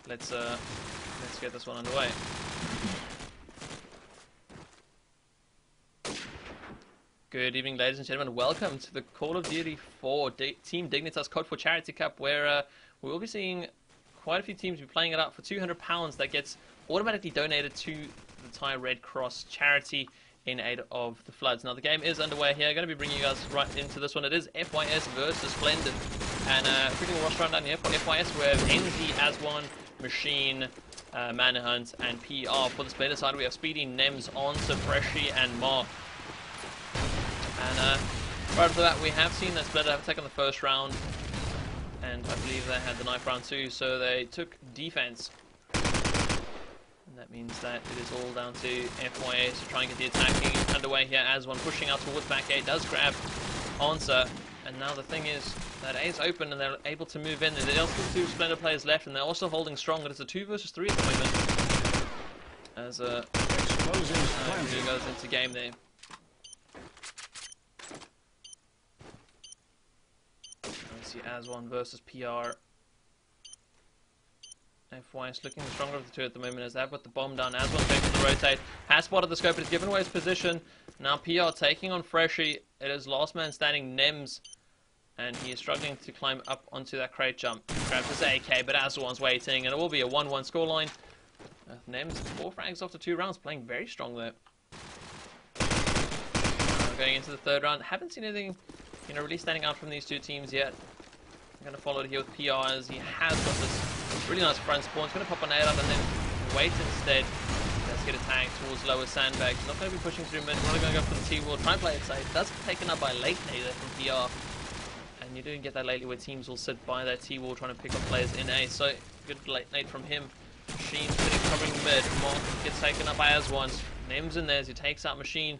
let's get this one underway. Good evening, ladies and gentlemen. Welcome to the Call of Duty 4 Team Dignitas COD4 Charity Cup, where we will be seeing quite a few teams be playing it out for £200 that gets automatically donated to the Thai Red Cross charity in aid of the floods. Now, the game is underway here. I'm going to be bringing you guys right into this one. It is FYS versus Splendid. And quickly roster rundown here for FYS. We have NZ, Aswan, Machine, Manhunt, and PR. For the Splendid side, we have Speedy, Nems, Onsa, Freshy, and Mark. And right off the bat, we have seen that Splendid have taken the first round. And I believe they had the knife round too, so they took defense. And that means that it is all down to FYS to try and get the attacking underway here. As one pushing out towards back A, does grab Answer. And now the thing is that A is open and they're able to move in. And there's still 2 Splendid players left, and they're also holding strong. But it's a 2 versus 3 at the moment. As who goes into game there. See Aswan versus PR. FYS looking the stronger of the 2 at the moment as they've got the bomb down. Aswan taking the rotate. Has spotted the scope, but has given away his position. Now PR taking on Freshy. It is last man standing, Nems. And he is struggling to climb up onto that crate jump. Grabs his AK, but Aswan's waiting. And it will be a 1-1 scoreline. Nems, 4 frags after 2 rounds. Playing very strong there. Going into the 3rd round. Haven't seen anything, really standing out from these 2 teams yet. I'm going to follow it here with PR as he has got this really nice front spawn. He's going to pop an air up and then wait instead. Let's get attacked towards lower sandbags. Not going to be pushing through mid. We're going to go for the T-wall. Try and play it safe. That's taken up by late nader from PR. And you do get that lately where teams will sit by that T-wall trying to pick up players in A. So good late nade from him. Machine sitting covering mid. Mark gets taken up by Aswan. Nems in there as he takes out Machine.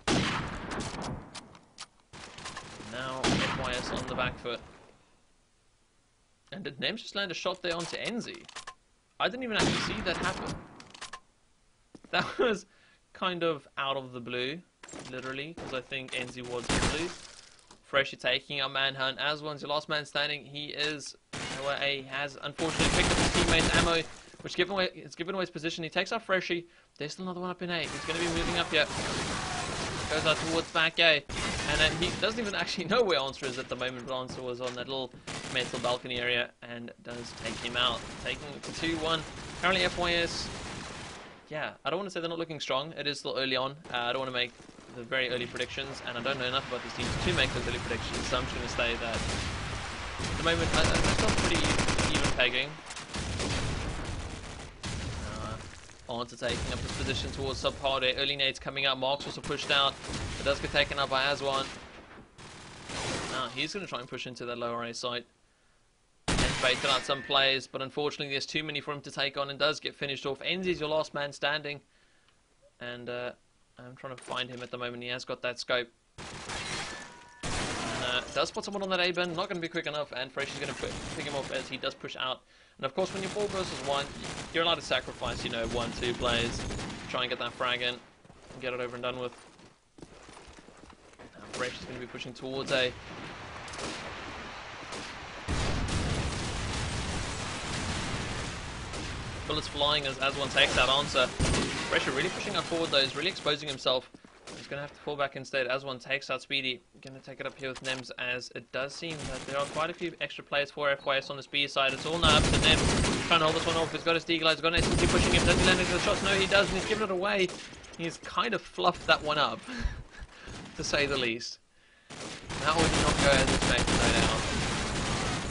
Now FYS on the back foot. And did Nems just land a shot there onto NZ? I didn't even actually see that happen. That was kind of out of the blue, literally, because I think NZ was in blue. Freshy taking out Manhunt. Aswan's your last man standing. He is, he has unfortunately picked up his teammate's ammo, which it's given away his position. He takes out Freshy. There's still another one up in A. He's going to be moving up here. Goes out towards back A. And then he doesn't even actually know where Answer is at the moment, but Answer was on that little metal balcony area and does take him out. Taking it to 2-1. Currently FYS, yeah, I don't want to say they're not looking strong. It is still early on. I don't want to make the very early predictions, and I don't know enough about these teams to make those early predictions, so I'm just going to say that at the moment, they're still pretty even pegging. Answer taking up his position towards subpar there. Early nades coming out. Mark's also pushed out. It does get taken up by Aswan. Now he's going to try and push into that lower A site. And baited out some players, but unfortunately there's too many for him to take on and does get finished off. Enzy's your last man standing. And I'm trying to find him at the moment. He has got that scope. And does spot someone on that A-bin. Not going to be quick enough, and Fresh is going to pick him off as he does push out. And of course, when you're 4 versus 1, you're allowed to sacrifice, 1, 2 players. Try and get that frag in and get it over and done with. Now Fresh is going to be pushing towards A. Bullets flying as one takes that answer. Fresh really pushing out forward though, he's really exposing himself. He's going to have to fall back instead as one takes out Speedy. Going to take it up here with Nems, as it does seem that there are quite a few extra players for FYS on the speed side. It's all now up to Nems. Trying to hold this one off. He's got his Deagle, he's got an SMG pushing him. Does he land into the shots? No, he does, and he's given it away. He's kind of fluffed that one up, to say the least. That would not go as expected, no doubt.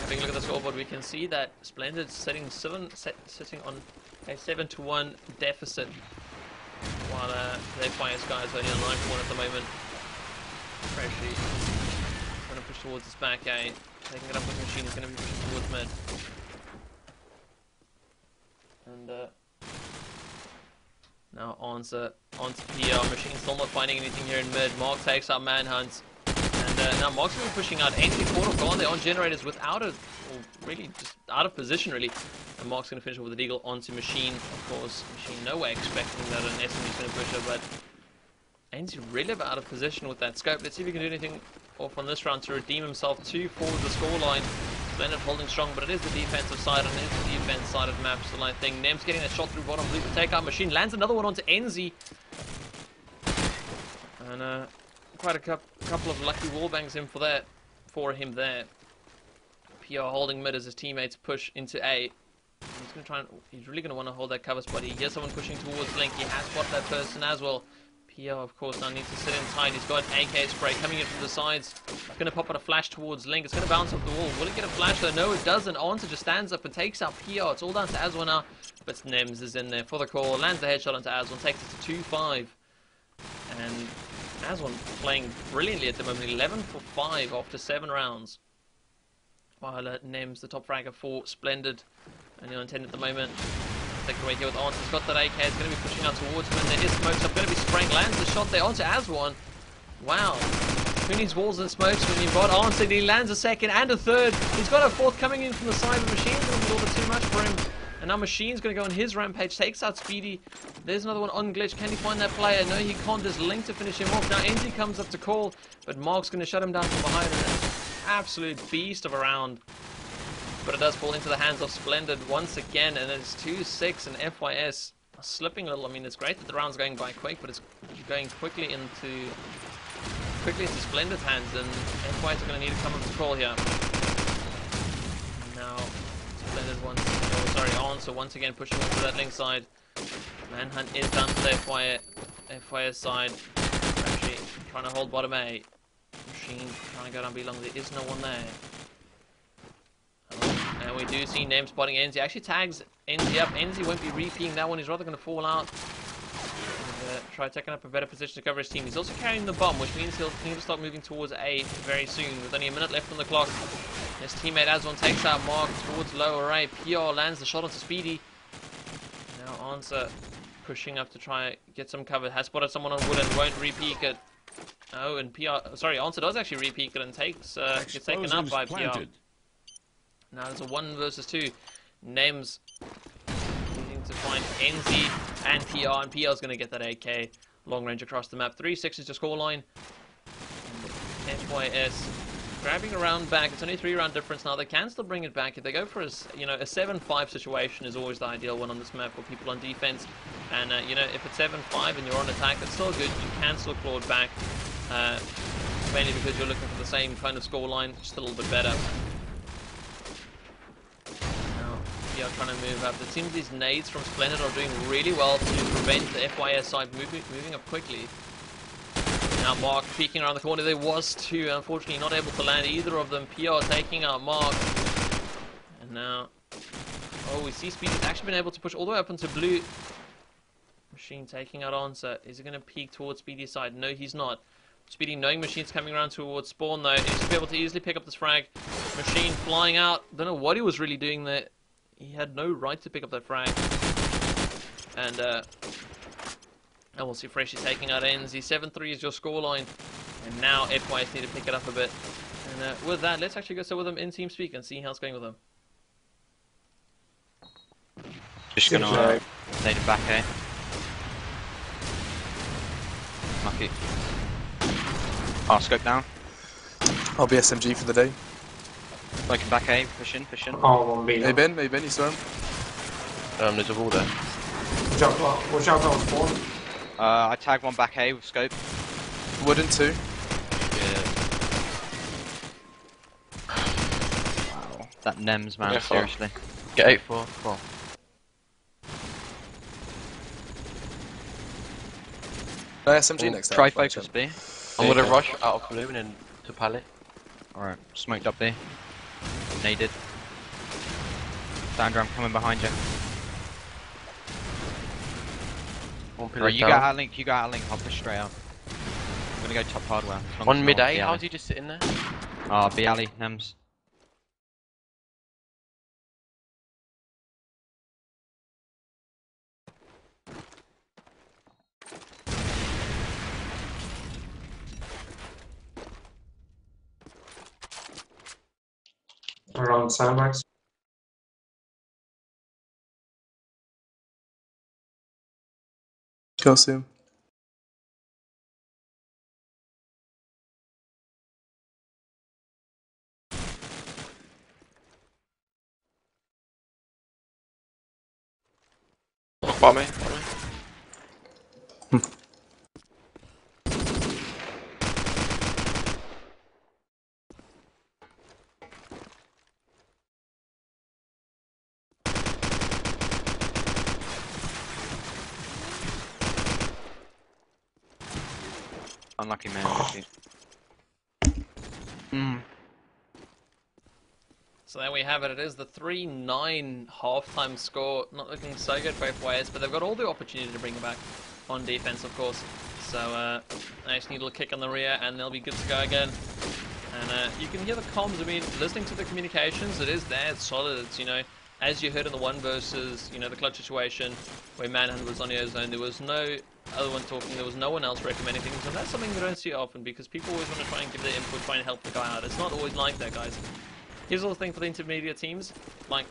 Having a look at the scoreboard, we can see that Splendid sitting on a 7-1 deficit. While the FYS guys only on 9-1 at the moment. Freshy going to push towards his back A. Taking it up with Machine, he's going to be pushing towards mid. And now onto PR. Machine still not finding anything here in mid. Mark takes out Manhunt. And now Mark's going to be pushing out. NT4 gone there on generators without a, really just out of position really. And Mark's going to finish with a Deagle onto Machine. Of course, Machine no way expecting that an SMG's going to push her, but Ainsley really out of position with that scope. Let's see if he can do anything off on this round to redeem himself. 2-4 the scoreline. Splendid holding strong, but it is the defensive side, and it is the defense side of the map still, I think. Nem's getting a shot through bottom blue to take out Machine. Lands another one onto Enzi. And quite a couple of lucky wallbangs in for him there. PR holding mid as his teammates push into A. He's gonna try and he's really gonna want to hold that cover spot. He hears someone pushing towards Link. He has spotted that person as well. PR of course now needs to sit in tight. He's got AK spray coming in from the sides. He's gonna pop out a flash towards Link. It's gonna bounce off the wall. Will it get a flash though? No, it doesn't. Answer just stands up and takes out PR. It's all down to Aswan now, but Nems is in there for the call. Lands the headshot onto Aswan, takes it to 2-5, and Aswan playing brilliantly at the moment. 11 for 5 after 7 rounds. While Nems, the top fragger for Splendid, only on 10 at the moment. Take it away here with Answer. He's got that AK. It's going to be pushing out towards him, and there is smoke. So I'm going to be spraying. Lands the shot there onto Aswan. Wow. Between these walls and smokes, when you've got Answer, he lands a second and a third. He's got a fourth coming in from the side, but Machine's going to be a little bit too much for him. And now Machine's going to go on his rampage, takes out Speedy. There's another one on glitch. Can he find that player? No, he can't. There's Link to finish him off. Now Enzi comes up to call, but Mark's going to shut him down from behind. Absolute beast of a round. But it does fall into the hands of Splendid once again, and it's 2-6, and FYS slipping a little. I mean, it's great that the round's going by quick, but it's going quickly into Splendid's hands, and FYS are going to need to come up to call here. Now, Splendid Answer once again pushing into that Link side. Manhunt is down to the FYS side. Actually trying to hold bottom A. Machine trying to go down B long. There is no one there. And we do see Nem spotting Enzi. Actually tags Enzi up. Enzi won't be repeating that one. He's rather going to fall out. And, try taking up a better position to cover his team. He's also carrying the bomb, which means he'll need to start moving towards A very soon. With only a minute left on the clock. His teammate Aswan takes out Mark towards lower A. PR lands the shot onto Speedy. Now Answer pushing up to try get some cover. Has spotted someone on wood and won't repeat it. Oh, and Answer does actually repeat it and gets taken up by PR. Now there's a 1 versus 2. Nems needing to find Enzi and PR, and PR's going to get that AK long range across the map. 3-6 is your scoreline. FYS grabbing a round back. It's only a 3-round difference now. They can still bring it back if they go for a 7-5 situation is always the ideal one on this map for people on defense. And if it's 7-5 and you're on attack, that's still good. You can still claw it back, mainly because you're looking for the same kind of scoreline, just a little bit better. Now, trying to move up. It seems these nades from Splendid are doing really well to prevent the FYS side moving up quickly. Now Mark peeking around the corner. There was 2, unfortunately not able to land either of them. PR taking out Mark. And now, we see Speedy's actually been able to push all the way up into blue. Machine taking out Answer. Is he going to peek towards Speedy's side? No, he's not. Speedy knowing Machine's coming around towards spawn though. He's to be able to easily pick up this frag. Machine flying out. Don't know what he was really doing there. He had no right to pick up that frag. And we'll see Freshy taking out Enzi. 7-3 is your scoreline. And now FYS need to pick it up a bit. And with that, let's actually go sit with them in TeamSpeak and see how it's going with them. Just gonna nade it back, eh? Mucky. Scope down. I'll be SMG for the day. Smoking back A, push in. Oh, one B. Hey Ben, you saw him? There's a wall there. Watch out, on spawn. I tagged one back A with scope. Wooden 2. Yeah. Wow. That Nems, man, Yeah, seriously. Get 8-4, come on. No SMG next time. Try focus B. I'm gonna rush out of blue and then to pallet. Alright, smoked up B. Naded. Down drum coming behind you. One pillar Right, you down. got our link, I'll push straight out. I'm gonna go top hardware. One mid A, how's he just sitting there? B alley, Nems. Around sandbags. Can't see him. Spot me. Spot me. Unlucky man. Unlucky. So there we have it. It is the 3-9 halftime score. Not looking so good for FYS, but they've got all the opportunity to bring it back on defense, of course. So they just need a little kick on the rear, and they'll be good to go again. And you can hear the comms. I mean, listening to the communications, it is there. It's solid. It's, you know, as you heard in the one versus, you know, the clutch situation where Manhunt was on his own, there was no other one talking. There was no one else recommending things, and that's something we don't see often because people always want to try and give their input, try and help the guy out. It's not always like that, guys. Here's the thing for the intermediate teams, like,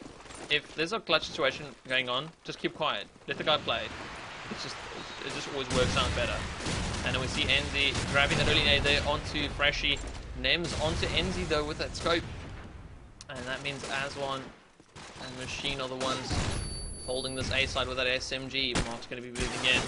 if there's a clutch situation going on, just keep quiet. Let the guy play. It just always works out better. And then we see Enzy grabbing that early nade there onto Freshy. Nems onto Enzy though with that scope. And that means Aswan and Machine are the ones holding this A side with that SMG. Mark's going to be moving in.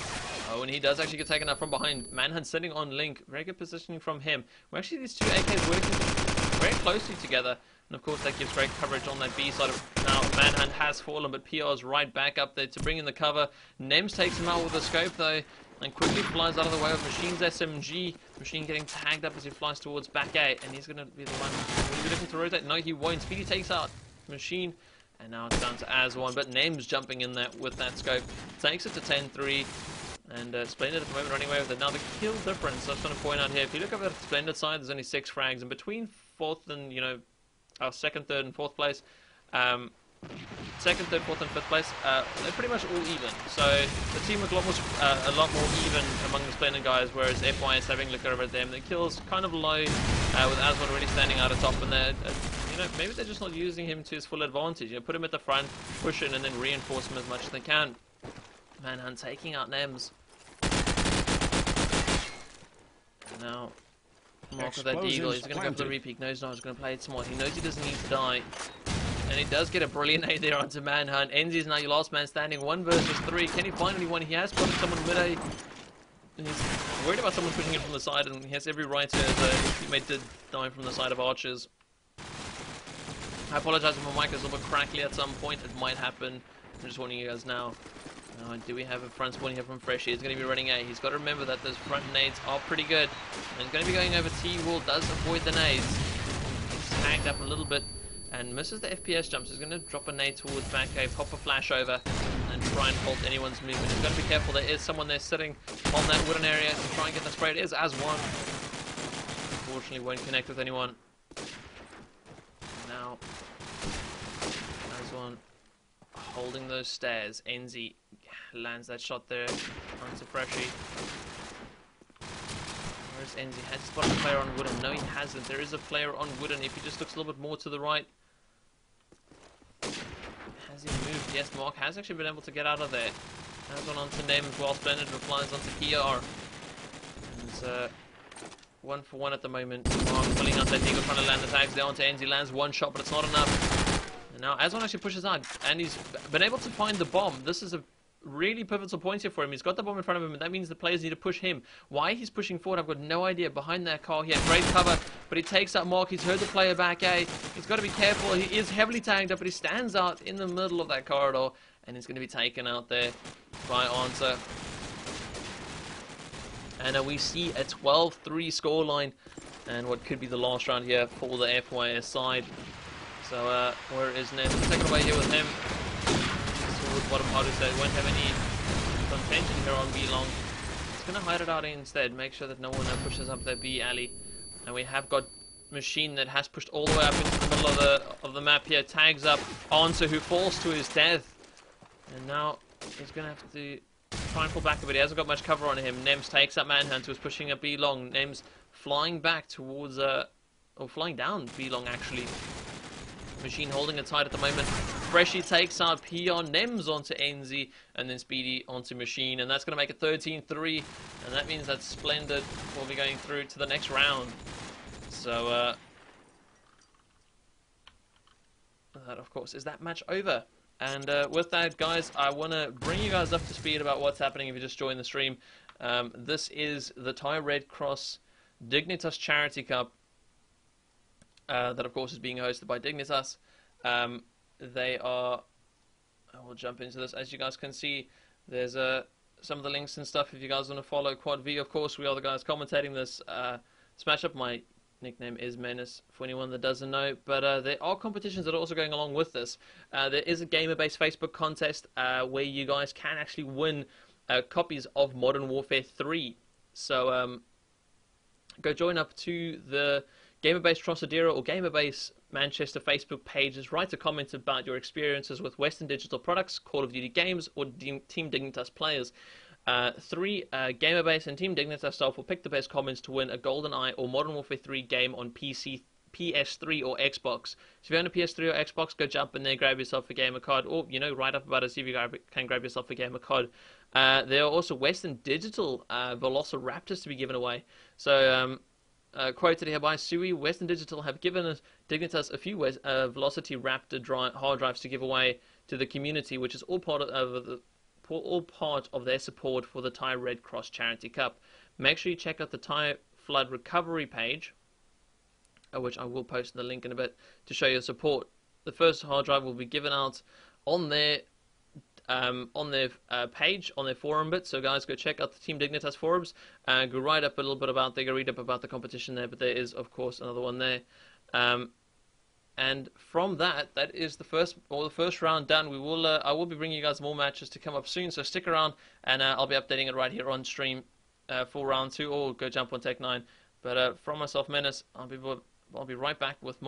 Oh, and he does actually get taken up from behind. Manhunt sitting on Link. Very good positioning from him. Well, actually, these two AKs working very closely together. And of course, that gives great coverage on that B side. Now, Manhunt has fallen, but PR is right back up there to bring in the cover. Nems takes him out with the scope, though, and quickly flies out of the way of Machine's SMG. Machine getting tagged up as he flies towards back A, and he's going to be the one. Will he be looking to rotate? No, he won't. Speedy takes out Machine, and now it's down to Aswan, but Nems jumping in there with that scope. Takes it to 10-3. And Splendid at the moment running away with it. Now the kill difference, I just want to point out here, if you look over at the Splendid side, there's only 6 frags, and between 4th and, you know, our 2nd, 3rd, and 4th place, 2nd, 3rd, 4th, and 5th place, they're pretty much all even. So the team look a lot more even among the Splendid guys, whereas FYS having a look over at them, the kills kind of low, with Aswan really standing out at top, and they're, you know, maybe they're just not using him to his full advantage. You know, put him at the front, push in, and then reinforce him as much as they can. Manhunt taking out Nems. Now, Mark with that deagle, he's going to go for the repeat. No, he's not. He's going to play it smart. He knows he doesn't need to die. And he does get a brilliant nade there onto Manhunt. Enzy is now your last man standing. 1 versus 3. Can he find anyone? He has spotted someone mid-A. He's worried about someone pushing it from the side, and he has every right to, as his teammate did die from the side of Archers. I apologize if my mic is a little bit crackly at some point. It might happen. I'm just warning you guys now. Do we have a front spawn here from Freshy? He's going to be running A. He's got to remember that those front nades are pretty good. And he's going to be going over T-wall, does avoid the nades. He's tagged up a little bit and misses the FPS jumps. He's going to drop a nade towards back A, pop a flash over, and try and halt anyone's movement. He's got to be careful. There is someone there sitting on that wooden area to try and get the spray. It is Aswan. Unfortunately, won't connect with anyone. Now, Aswan holding those stairs. Enzy lands that shot there onto Freshy. Where's Enzy? Has he spotted a player on wooden? No, he hasn't. There is a player on wooden. If he just looks a little bit more to the right. Has he moved? Yes, Mark has actually been able to get out of there. Has gone on to Nems while Splendid flies onto PR. And it's 1 for 1 at the moment. Mark pulling out that deagle, trying to land the tags there onto Enzy. Lands 1 shot, but it's not enough. And now Aswan actually pushes out, and he's been able to find the bomb. This is a really pivotal point here for him. He's got the bomb in front of him, and that means the players need to push him. Why he's pushing forward, I've got no idea. Behind that car, he had great cover, but he takes out Mark. He's heard the player back A. He's got to be careful. He is heavily tagged up, but he stands out in the middle of that corridor, and he's going to be taken out there by Answer. And we see a 12-3 scoreline, and what could be the last round here for the FYS side. So, where is Ned? Let's take it away here with him. Towards bottom part, so won't have any contention here on B long. It's going to hide it out instead, make sure that no one pushes up that B alley. And we have got Machine that has pushed all the way up into the middle of the map here. Tags up Answer, who falls to his death. And now he's going to have to try and pull back a bit. He hasn't got much cover on him. Nems takes up Manhunt, who's pushing up B long. Nems flying back towards, or flying down B long actually. Machine holding it tight at the moment. Freshy takes out PR, Nems onto Enzy, and then Speedy onto Machine, and that's going to make it 13-3, and that means that Splendid will be going through to the next round. So, that of course is that match over. And with that, guys, I want to bring you guys up to speed about what's happening if you just joined the stream. This is the Thai Red Cross Dignitas Charity Cup that, of course, is being hosted by Dignitas. They are... I will jump into this. As you guys can see, there's some of the links and stuff if you guys want to follow COD4. Of course, we are the guys commentating this smash up. My nickname is Menace, for anyone that doesn't know. But there are competitions that are also going along with this. There is a gamer-based Facebook contest where you guys can actually win copies of Modern Warfare 3. So go join up to the Gamer-based Trocadero or Gamer-based Manchester Facebook pages. Write a comment about your experiences with Western Digital products, Call of Duty games, or Team Dignitas players. 3 Gamer-based and Team Dignitas staff will pick the best comments to win a GoldenEye or Modern Warfare 3 game on PC, PS3 or Xbox. So if you own a PS3 or Xbox, go jump in there, grab yourself a gamer card, or write up about it, see if you can grab yourself a gamer card. There are also Western Digital Velociraptors to be given away. So quoted here by Sui, Western Digital have given Dignitas a few Velocity Raptor hard drives to give away to the community, which is all part of their support for the Thai Red Cross Charity Cup. Make sure you check out the Thai Flood Recovery page, which I will post the link in a bit, to show your support. The first hard drive will be given out on their page, on their forum bit. So guys, go check out the Team Dignitas forums, go write up a little bit about, they go read up about the competition there, but there is of course another one there. And from that is the first round done. I will be bringing you guys more matches to come up soon, so stick around, and I'll be updating it right here on stream for round 2, or go jump on Tech9. But from myself, Menace, I'll be right back with more.